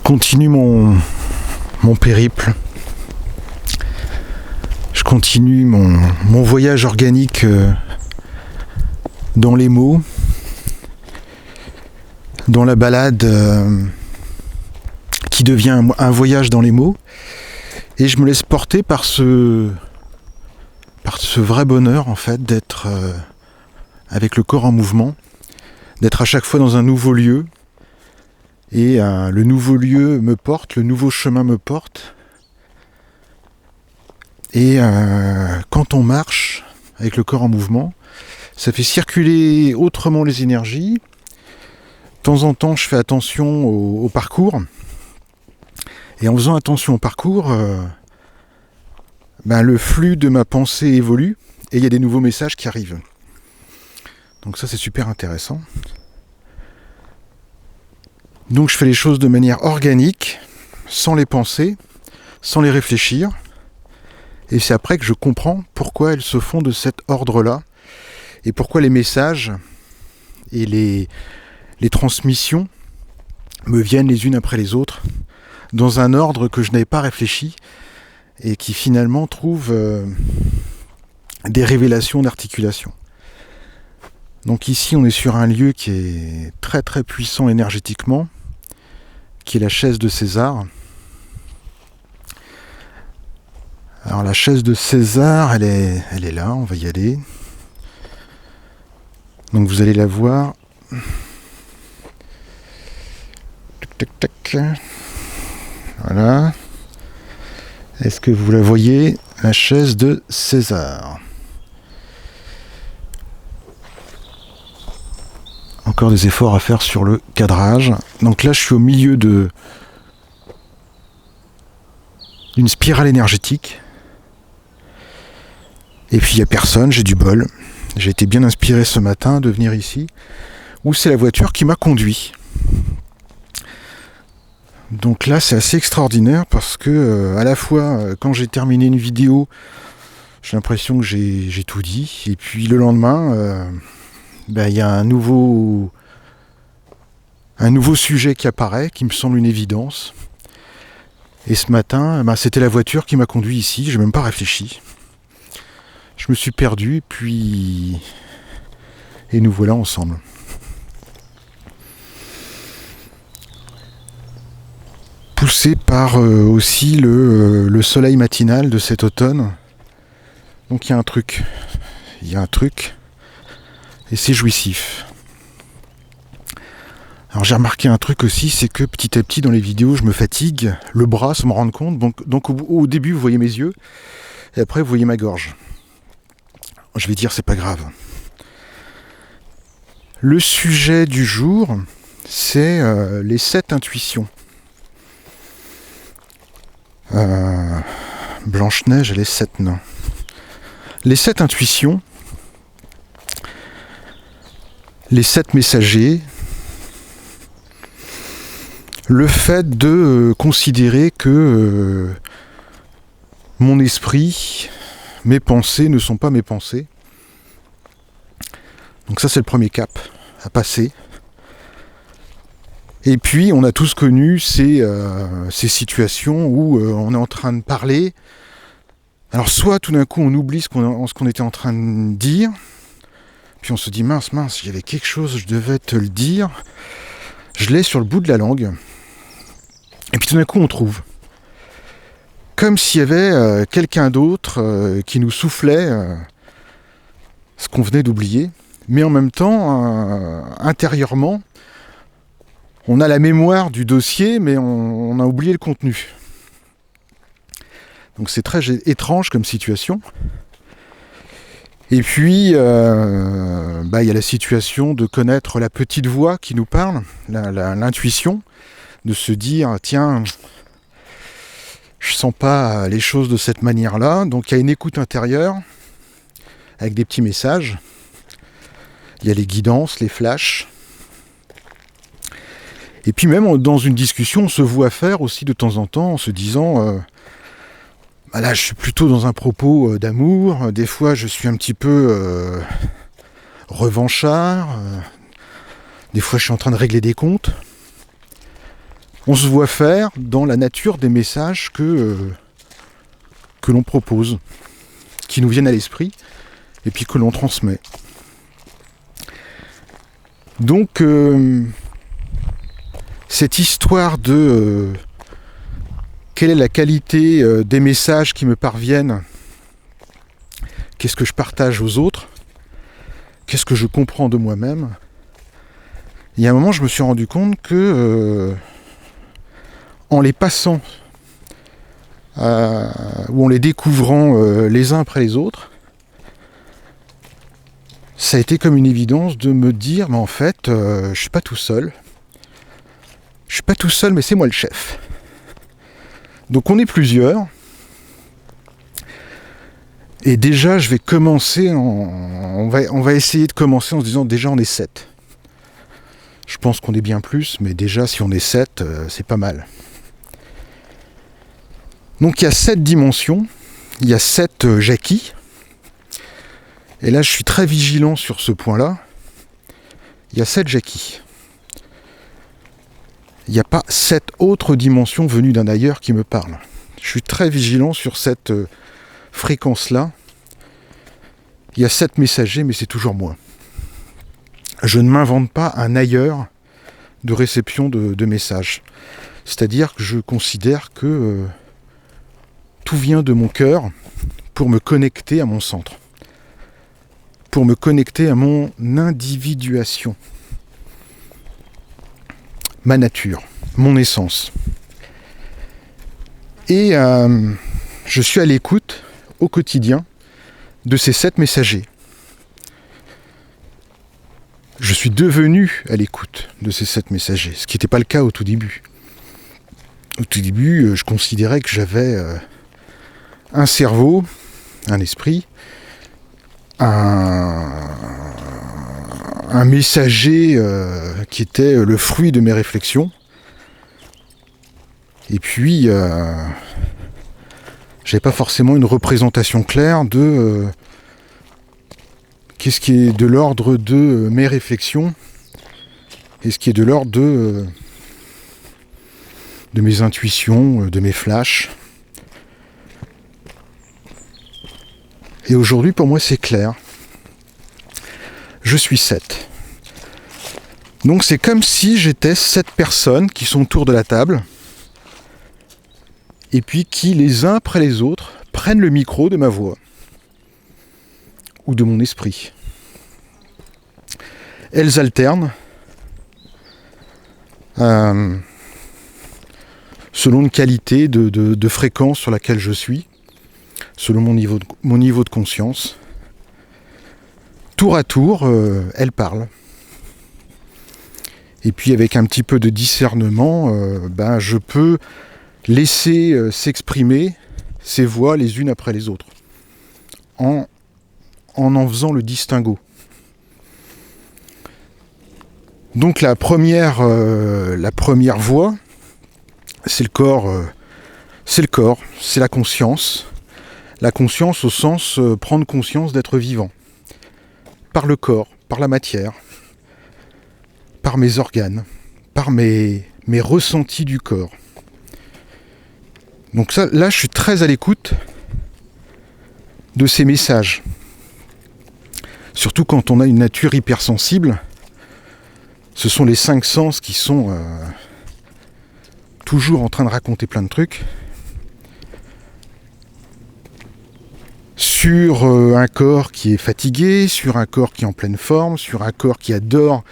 continue mon périple. Je continue mon voyage organique dans les mots, dans la balade qui devient un voyage dans les mots. Et je me laisse porter par ce vrai bonheur en fait d'être avec le corps en mouvement, d'être à chaque fois dans un nouveau lieu. Et le nouveau lieu me porte, le nouveau chemin me porte. Et quand on marche avec le corps en mouvement, ça fait circuler autrement les énergies. De temps en temps, je fais attention au parcours. Et en faisant attention au parcours, le flux de ma pensée évolue et il y a des nouveaux messages qui arrivent. Donc ça, c'est super intéressant. Donc je fais les choses de manière organique, sans les penser, sans les réfléchir. Et c'est après que je comprends pourquoi elles se font de cet ordre-là et pourquoi les messages et les transmissions me viennent les unes après les autres dans un ordre que je n'avais pas réfléchi et qui finalement trouve des révélations d'articulation. Donc ici on est sur un lieu qui est très très puissant énergétiquement, qui est la chaise de César. Alors la chaise de César, elle est là, on va y aller. Donc vous allez la voir. Tac tac tac. Voilà. Est-ce que vous la voyez, la chaise de César? Encore des efforts à faire sur le cadrage. Donc là, je suis au milieu d'une spirale énergétique. Et puis il n'y a personne, j'ai du bol. J'ai été bien inspiré ce matin de venir ici, où c'est la voiture qui m'a conduit. Donc là, c'est assez extraordinaire parce que à la fois, quand j'ai terminé une vidéo, j'ai l'impression que j'ai tout dit. Et puis le lendemain, il y a un nouveau sujet qui apparaît, qui me semble une évidence. Et ce matin, c'était la voiture qui m'a conduit ici, j'ai même pas réfléchi. Je me suis perdu, et nous voilà ensemble. Poussé par aussi le soleil matinal de cet automne. Donc il y a un truc, et c'est jouissif. Alors j'ai remarqué un truc aussi, c'est que petit à petit dans les vidéos, je me fatigue, le bras sans me rendre compte. Donc au début, vous voyez mes yeux, et après vous voyez ma gorge. Je vais dire, c'est pas grave. Le sujet du jour, c'est les 7 intuitions. Blanche-Neige et les 7 nains. Les 7 intuitions, les 7 messagers, le fait de considérer que mon esprit, mes pensées ne sont pas mes pensées. Donc ça, c'est le premier cap à passer. Et puis, on a tous connu ces situations où on est en train de parler. Alors, soit tout d'un coup, on oublie ce qu'on était en train de dire. Puis on se dit, mince, il y avait quelque chose, je devais te le dire. Je l'ai sur le bout de la langue. Et puis tout d'un coup, on trouve. Comme s'il y avait quelqu'un d'autre qui nous soufflait ce qu'on venait d'oublier. Mais en même temps, intérieurement, on a la mémoire du dossier, mais on a oublié le contenu. Donc c'est très étrange comme situation. Et puis, il y a la situation de connaître la petite voix qui nous parle, l'intuition, de se dire, tiens, je sens pas les choses de cette manière-là. Donc il y a une écoute intérieure, avec des petits messages. Il y a les guidances, les flashs. Et puis même dans une discussion, on se voit faire aussi de temps en temps en se disant là je suis plutôt dans un propos d'amour, des fois je suis un petit peu revanchard, des fois je suis en train de régler des comptes. on se voit faire dans la nature des messages que l'on propose, qui nous viennent à l'esprit, et puis que l'on transmet. Donc, cette histoire de quelle est la qualité des messages qui me parviennent, qu'est-ce que je partage aux autres, qu'est-ce que je comprends de moi-même, il y a un moment, je me suis rendu compte que en les passant ou en les découvrant les uns après les autres, ça a été comme une évidence de me dire, mais en fait, je suis pas tout seul. Je suis pas tout seul, mais c'est moi le chef. Donc on est plusieurs. Et déjà, je vais commencer, on va essayer de commencer en se disant, déjà on est 7. Je pense qu'on est bien plus, mais déjà si on est 7, c'est pas mal. Donc il y a 7 dimensions, il y a 7 Jackie. Et là je suis très vigilant sur ce point-là. Il y a 7 Jackie. Il n'y a pas 7 autres dimensions venues d'un ailleurs qui me parlent. Je suis très vigilant sur cette fréquence-là. Il y a 7 messagers, mais c'est toujours moi. Je ne m'invente pas un ailleurs de réception de messages. C'est-à-dire que je considère que tout vient de mon cœur pour me connecter à mon centre. Pour me connecter à mon individuation. Ma nature, mon essence. Et je suis à l'écoute au quotidien de ces 7 messagers. Je suis devenu à l'écoute de ces 7 messagers, ce qui n'était pas le cas au tout début. Au tout début, je considérais que j'avais un cerveau, un esprit, un messager qui était le fruit de mes réflexions. Et puis, j'avais pas forcément une représentation claire de qu'est-ce qui est de l'ordre de mes réflexions et ce qui est de l'ordre de mes intuitions, de mes flashs. Et aujourd'hui, pour moi, c'est clair. Je suis 7. Donc c'est comme si j'étais 7 personnes qui sont autour de la table et puis qui, les uns après les autres, prennent le micro de ma voix ou de mon esprit. Elles alternent selon une qualité de fréquence sur laquelle je suis, selon mon niveau de conscience. Tour à tour, elles parlent. Et puis avec un petit peu de discernement, je peux laisser s'exprimer ces voix les unes après les autres, en faisant le distinguo. Donc la première voix, c'est le corps, c'est la conscience. La conscience au sens prendre conscience d'être vivant. Par le corps, par la matière, par mes organes, par mes ressentis du corps. Donc ça, là, je suis très à l'écoute de ces messages. Surtout quand on a une nature hypersensible, ce sont les 5 sens qui sont toujours en train de raconter plein de trucs. Sur un corps qui est fatigué, sur un corps qui est en pleine forme, sur un corps qui adore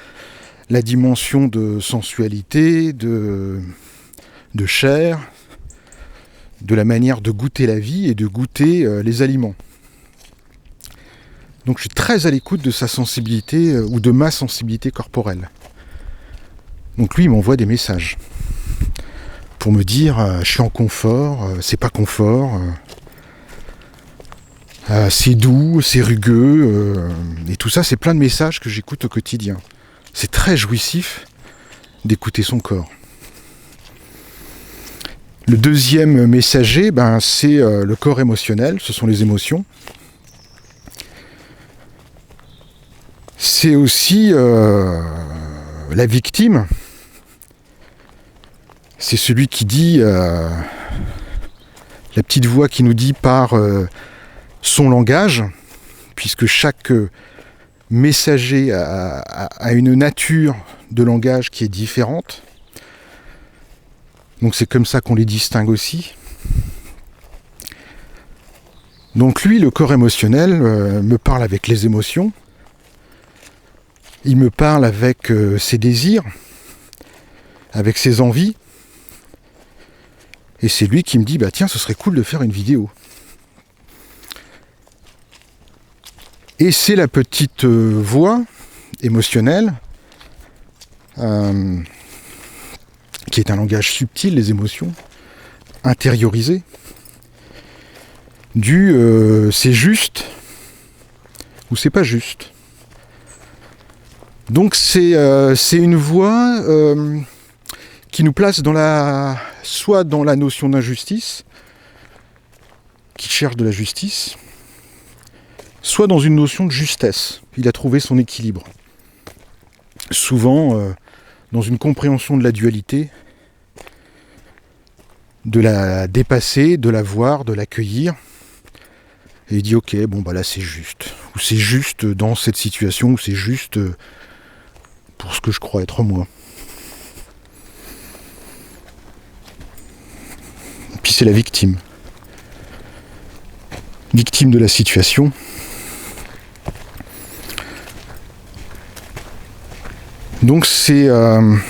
la dimension de sensualité, de chair, de la manière de goûter la vie et de goûter les aliments. Donc je suis très à l'écoute de sa sensibilité ou de ma sensibilité corporelle. Donc lui, il m'envoie des messages pour me dire je suis en confort, c'est pas confort, c'est doux, c'est rugueux, et tout ça, c'est plein de messages que j'écoute au quotidien. C'est très jouissif d'écouter son corps. Le deuxième messager, c'est le corps émotionnel, ce sont les émotions. C'est aussi la victime. C'est celui qui dit, la petite voix qui nous dit par son langage, puisque chaque messager a une nature de langage qui est différente. Donc c'est comme ça qu'on les distingue aussi. Donc lui, le corps émotionnel, me parle avec les émotions. Il me parle avec ses désirs, avec ses envies. Et c'est lui qui me dit, bah tiens, ce serait cool de faire une vidéo. Et c'est la petite voix émotionnelle, qui est un langage subtil, les émotions, intériorisées, du c'est juste ou c'est pas juste. Donc c'est une voix qui nous place soit dans la notion d'injustice, qui cherche de la justice, soit dans une notion de justesse. Il a trouvé son équilibre. Souvent dans une compréhension de la dualité, de la dépasser, de la voir, de l'accueillir. Et il dit ok, bon bah là c'est juste. Ou c'est juste dans cette situation, ou c'est juste pour ce que je crois être moi. Et puis c'est la victime. Victime de la situation. Donc c'est une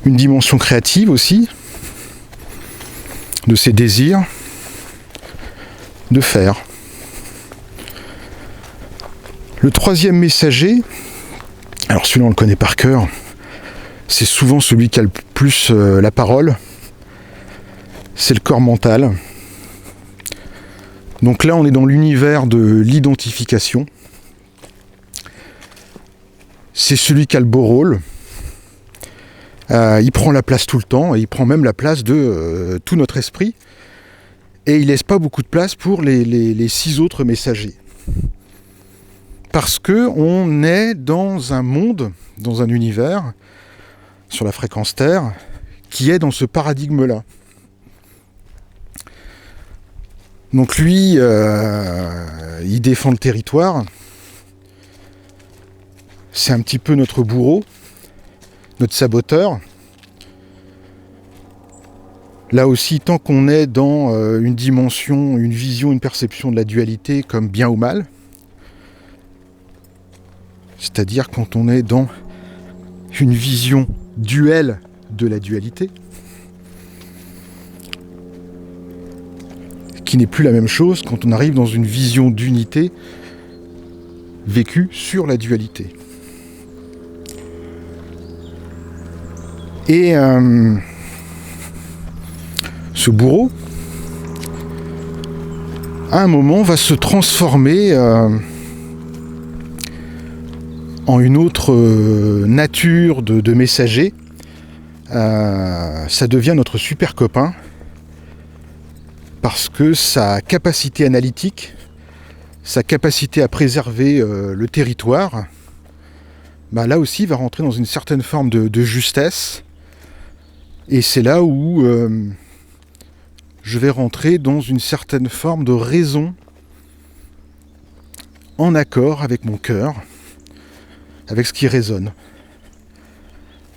dimension créative aussi, de ses désirs, de faire. Le troisième messager, alors celui-là on le connaît par cœur, c'est souvent celui qui a le plus la parole, c'est le corps mental. Donc là on est dans l'univers de l'identification. C'est celui qui a le beau rôle. Il prend la place tout le temps, et il prend même la place de tout notre esprit. Et il laisse pas beaucoup de place pour les 6 autres messagers. Parce que on est dans un monde, dans un univers, sur la fréquence Terre, qui est dans ce paradigme-là. Donc lui, il défend le territoire. C'est un petit peu notre bourreau, notre saboteur. Là aussi, tant qu'on est dans une dimension, une vision, une perception de la dualité comme bien ou mal, c'est-à-dire quand on est dans une vision duelle de la dualité, qui n'est plus la même chose quand on arrive dans une vision d'unité vécue sur la dualité. Et ce bourreau, à un moment, va se transformer en une autre nature de messager. Ça devient notre super copain, parce que sa capacité analytique, sa capacité à préserver le territoire, bah là aussi va rentrer dans une certaine forme de justesse. Et c'est là où je vais rentrer dans une certaine forme de raison en accord avec mon cœur, avec ce qui résonne.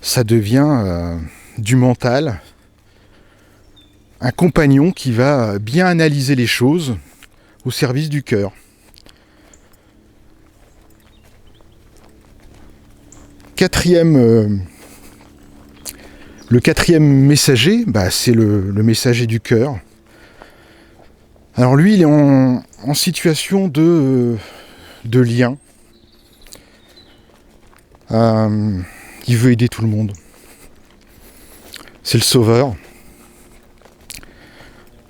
Ça devient du mental, un compagnon qui va bien analyser les choses au service du cœur. Le quatrième messager, bah, c'est le messager du cœur. Alors lui, il est en situation de lien. Il veut aider tout le monde. C'est le sauveur.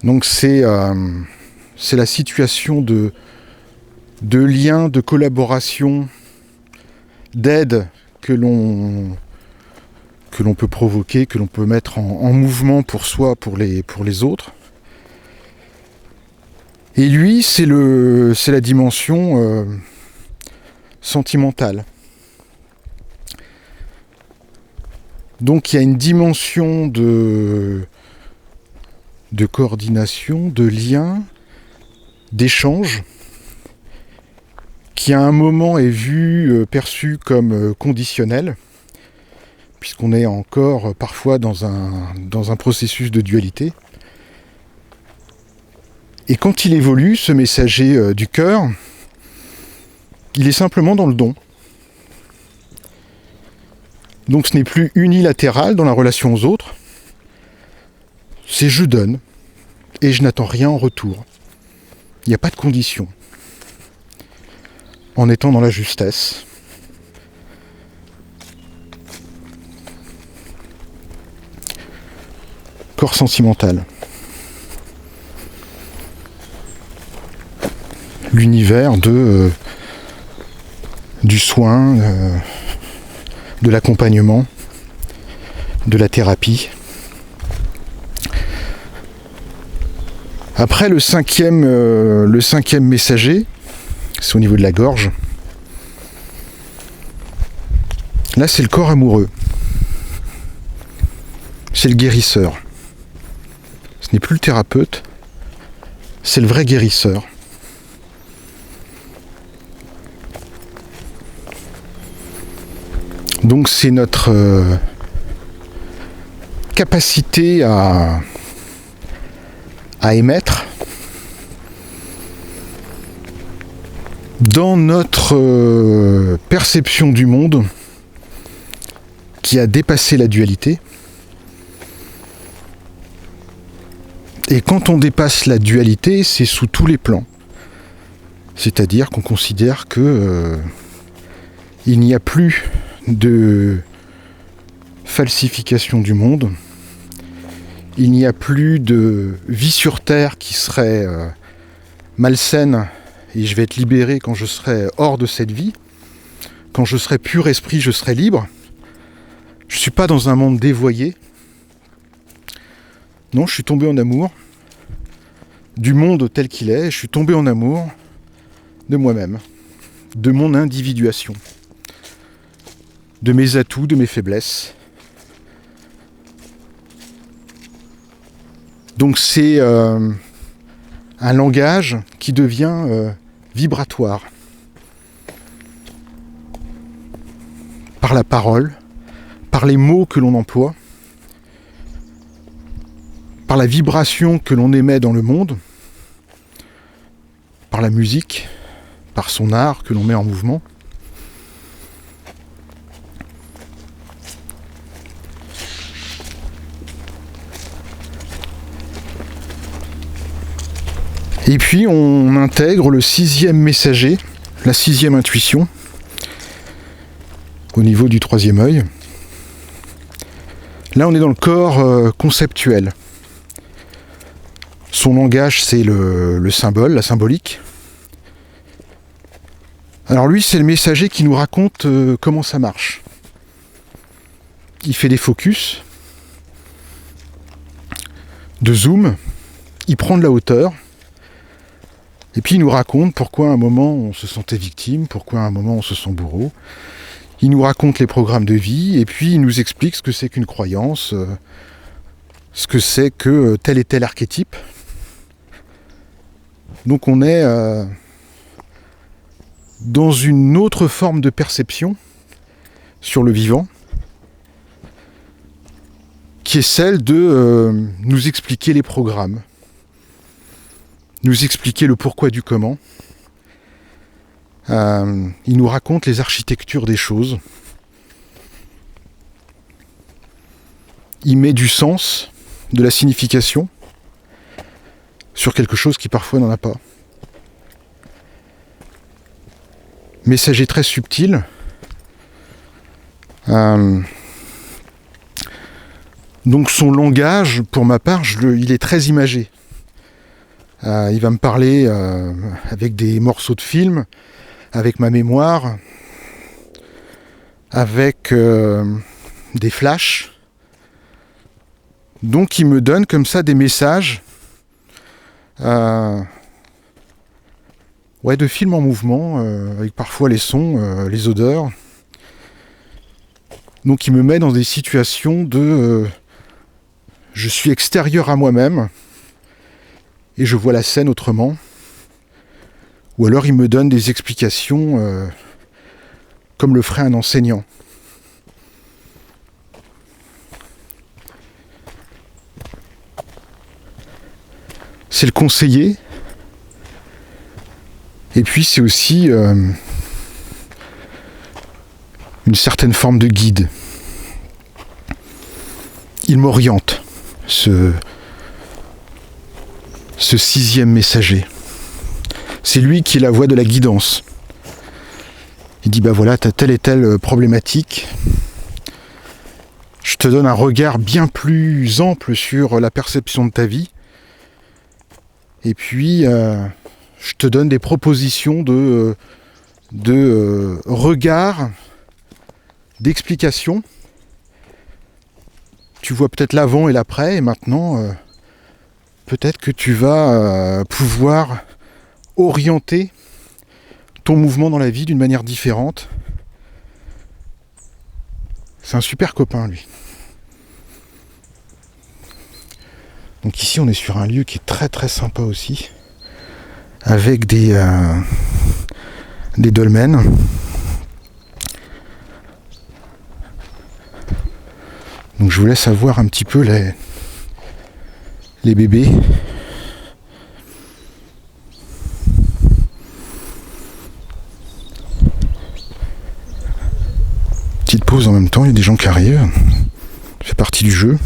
Donc c'est la situation de lien, de collaboration, d'aide que l'on peut provoquer, que l'on peut mettre en mouvement pour soi, pour les autres. Et lui, c'est la dimension sentimentale. Donc il y a une dimension de coordination, de lien, d'échange, qui à un moment est perçu comme conditionnel, puisqu'on est encore parfois dans un processus de dualité. Et quand il évolue, ce messager du cœur, il est simplement dans le don. Donc ce n'est plus unilatéral dans la relation aux autres, c'est je donne, et je n'attends rien en retour. Il n'y a pas de condition. En étant dans la justesse. Corps sentimental. L'univers du soin, de l'accompagnement, de la thérapie. Après le cinquième messager, c'est au niveau de la gorge. Là, c'est le corps amoureux. C'est le guérisseur. Ce n'est plus le thérapeute, c'est le vrai guérisseur. Donc c'est notre capacité à émettre dans notre perception du monde qui a dépassé la dualité. Et quand on dépasse la dualité, c'est sous tous les plans. C'est-à-dire qu'on considère que il n'y a plus de falsification du monde, il n'y a plus de vie sur Terre qui serait malsaine et je vais être libéré quand je serai hors de cette vie. Quand je serai pur esprit, je serai libre. Je ne suis pas dans un monde dévoyé. Non, je suis tombé en amour du monde tel qu'il est. Je suis tombé en amour de moi-même, de mon individuation, de mes atouts, de mes faiblesses. Donc c'est un langage qui devient vibratoire. Par la parole, par les mots que l'on emploie, par la vibration que l'on émet dans le monde, par la musique, par son art que l'on met en mouvement. Et puis on intègre le sixième messager, la sixième intuition, au niveau du troisième œil. Là on est dans le corps conceptuel. Son langage c'est le symbole, la symbolique. Alors lui c'est le messager qui nous raconte comment ça marche. Il fait des focus, de zoom, il prend de la hauteur. Et puis il nous raconte pourquoi à un moment on se sentait victime, pourquoi à un moment on se sent bourreau. Il nous raconte les programmes de vie et puis il nous explique ce que c'est qu'une croyance, ce que c'est que tel et tel archétype. Donc on est dans une autre forme de perception sur le vivant qui est celle de nous expliquer les programmes. Nous expliquer le pourquoi du comment. Il nous raconte les architectures des choses. Il met du sens, de la signification sur quelque chose qui parfois n'en a pas. Messager très subtil. Donc son langage, pour ma part, il est très imagé. Il va me parler avec des morceaux de film, avec ma mémoire, avec des flashs. Donc il me donne comme ça des messages de films en mouvement, avec parfois les sons, les odeurs. Donc il me met dans des situations de je suis extérieur à moi-même et je vois la scène autrement. Ou alors il me donne des explications comme le ferait un enseignant. C'est le conseiller. Et puis c'est aussi une certaine forme de guide. Il m'oriente, ce sixième messager. C'est lui qui est la voix de la guidance. Il dit, bah voilà, t'as telle et telle problématique. Je te donne un regard bien plus ample sur la perception de ta vie. Et puis, je te donne des propositions de regard, d'explication. Tu vois peut-être l'avant et l'après, et maintenant, peut-être que tu vas pouvoir orienter ton mouvement dans la vie d'une manière différente. C'est un super copain, lui. Donc ici, on est sur un lieu qui est très très sympa aussi, avec des dolmens. Donc je vous laisse voir un petit peu les bébés. Petite pause en même temps, il y a des gens qui arrivent. Ça fait partie du jeu.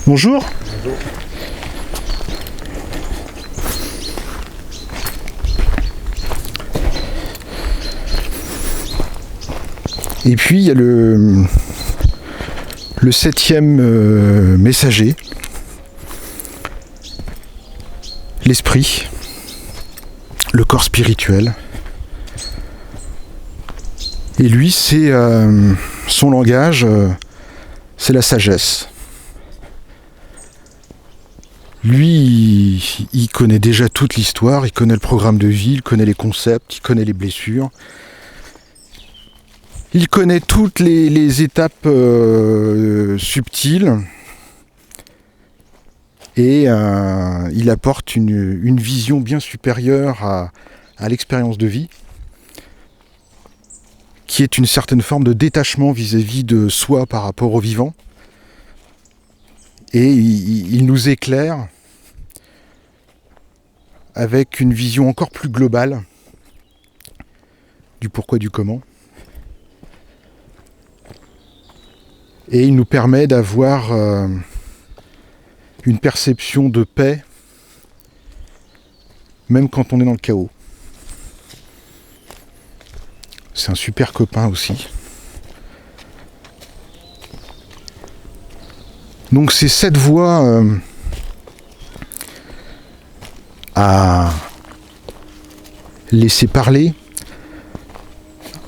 Bonjour. Bonjour. Et puis il y a le septième messager, l'esprit, le corps spirituel. Et lui, c'est son langage, c'est la sagesse. Lui, il connaît déjà toute l'histoire, il connaît le programme de vie, il connaît les concepts, il connaît les blessures. Il connaît toutes les étapes subtiles. Et il apporte une vision bien supérieure à l'expérience de vie, qui est une certaine forme de détachement vis-à-vis de soi par rapport au vivant. Et il nous éclaire avec une vision encore plus globale du pourquoi, du comment. Et il nous permet d'avoir une perception de paix, même quand on est dans le chaos. C'est un super copain aussi. Donc c'est cette voie à laisser parler,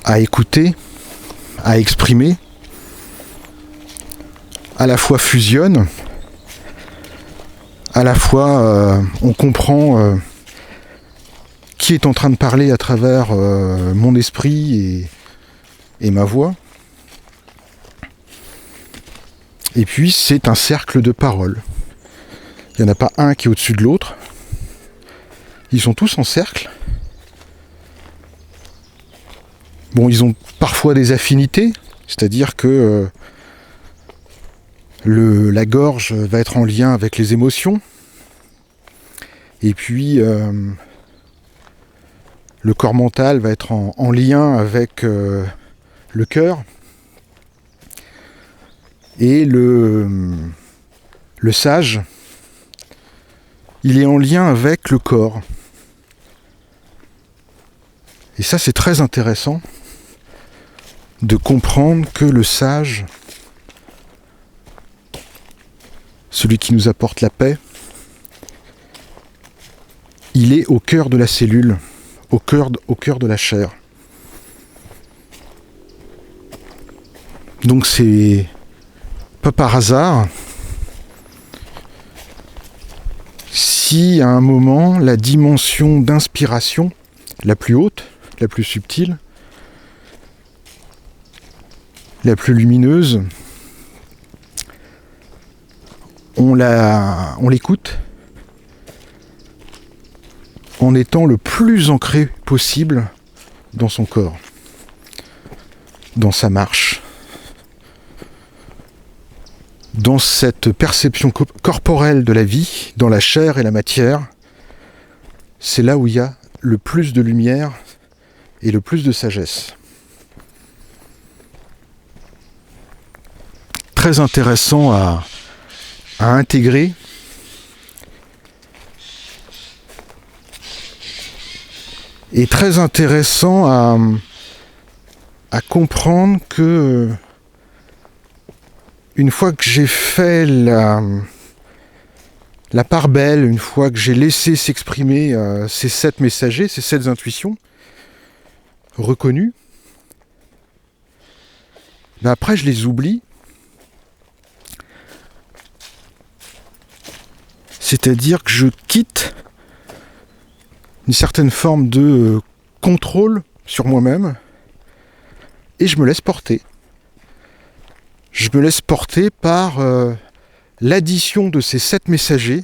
à écouter, à exprimer, à la fois fusionne, à la fois on comprend qui est en train de parler à travers mon esprit et ma voix. Et puis c'est un cercle de paroles. Il n'y en a pas un qui est au-dessus de l'autre. Ils sont tous en cercle. Bon, ils ont parfois des affinités, c'est-à-dire que la gorge va être en lien avec les émotions. Et puis le corps mental va être en lien avec le cœur. Et le sage, il est en lien avec le corps. Et ça, c'est très intéressant de comprendre que le sage, celui qui nous apporte la paix, il est au cœur de la cellule, au cœur de la chair. Donc c'est pas par hasard aussi à un moment la dimension d'inspiration la plus haute, la plus subtile, la plus lumineuse. On l'écoute en étant le plus ancré possible dans son corps, dans sa marche, dans cette perception corporelle de la vie, dans la chair et la matière. C'est là où il y a le plus de lumière et le plus de sagesse. Très intéressant à intégrer. Et très intéressant à comprendre que une fois que j'ai fait la part belle, une fois que j'ai laissé s'exprimer ces 7 messagers, ces 7 intuitions reconnues, ben après je les oublie. C'est-à-dire que je quitte une certaine forme de contrôle sur moi-même et je me laisse porter. Je me laisse porter par l'addition de ces 7 messagers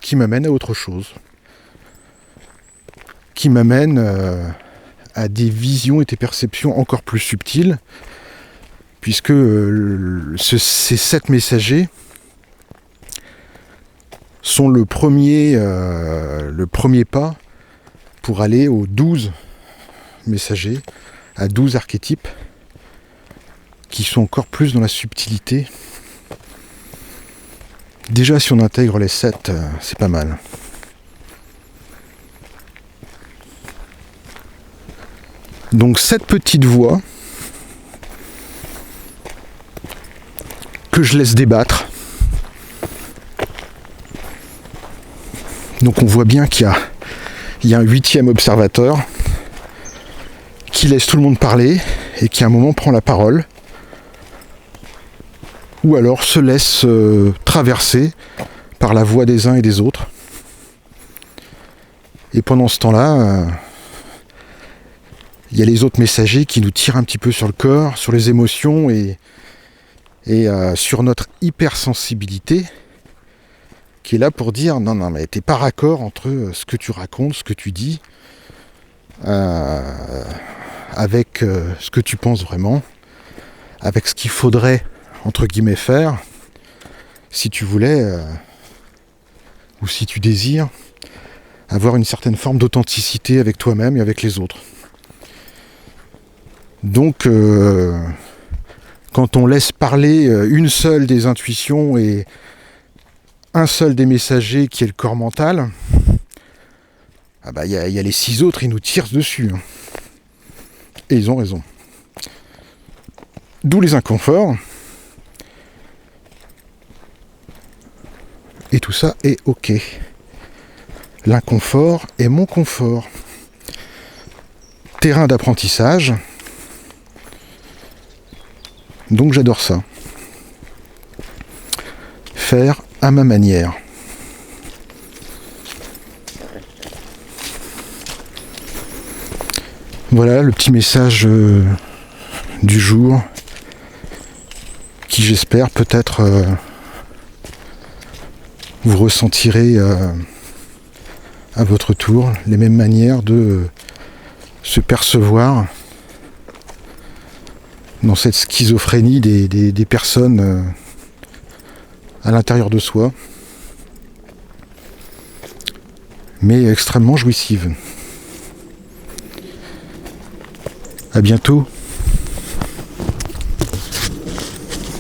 qui m'amènent à autre chose. Qui m'amènent à des visions et des perceptions encore plus subtiles, puisque ces 7 messagers sont le premier pas pour aller aux 12 messagers, à 12 archétypes, qui sont encore plus dans la subtilité. Déjà, si on intègre les 7, c'est pas mal. Donc 7 petites voix que je laisse débattre. Donc on voit bien qu'il y a un 8e observateur qui laisse tout le monde parler et qui à un moment prend la parole ou alors se laisse traverser par la voix des uns et des autres. Et pendant ce temps-là, il y a les autres messagers qui nous tirent un petit peu sur le corps, sur les émotions et sur notre hypersensibilité, qui est là pour dire non mais t'es pas raccord entre ce que tu racontes, ce que tu dis, avec ce que tu penses vraiment, avec ce qu'il faudrait entre guillemets faire si tu voulais ou si tu désires avoir une certaine forme d'authenticité avec toi-même et avec les autres. Donc quand on laisse parler une seule des intuitions et un seul des messagers qui est le corps mental, il y a les 6 autres, ils nous tirent dessus. Hein. Et ils ont raison. D'où les inconforts. Et tout ça est ok. L'inconfort est mon confort. Terrain d'apprentissage. Donc j'adore ça. Faire à ma manière. Voilà le petit message du jour qui, j'espère, peut-être vous ressentirez à votre tour les mêmes manières de se percevoir dans cette schizophrénie des personnes à l'intérieur de soi, mais extrêmement jouissive. À bientôt.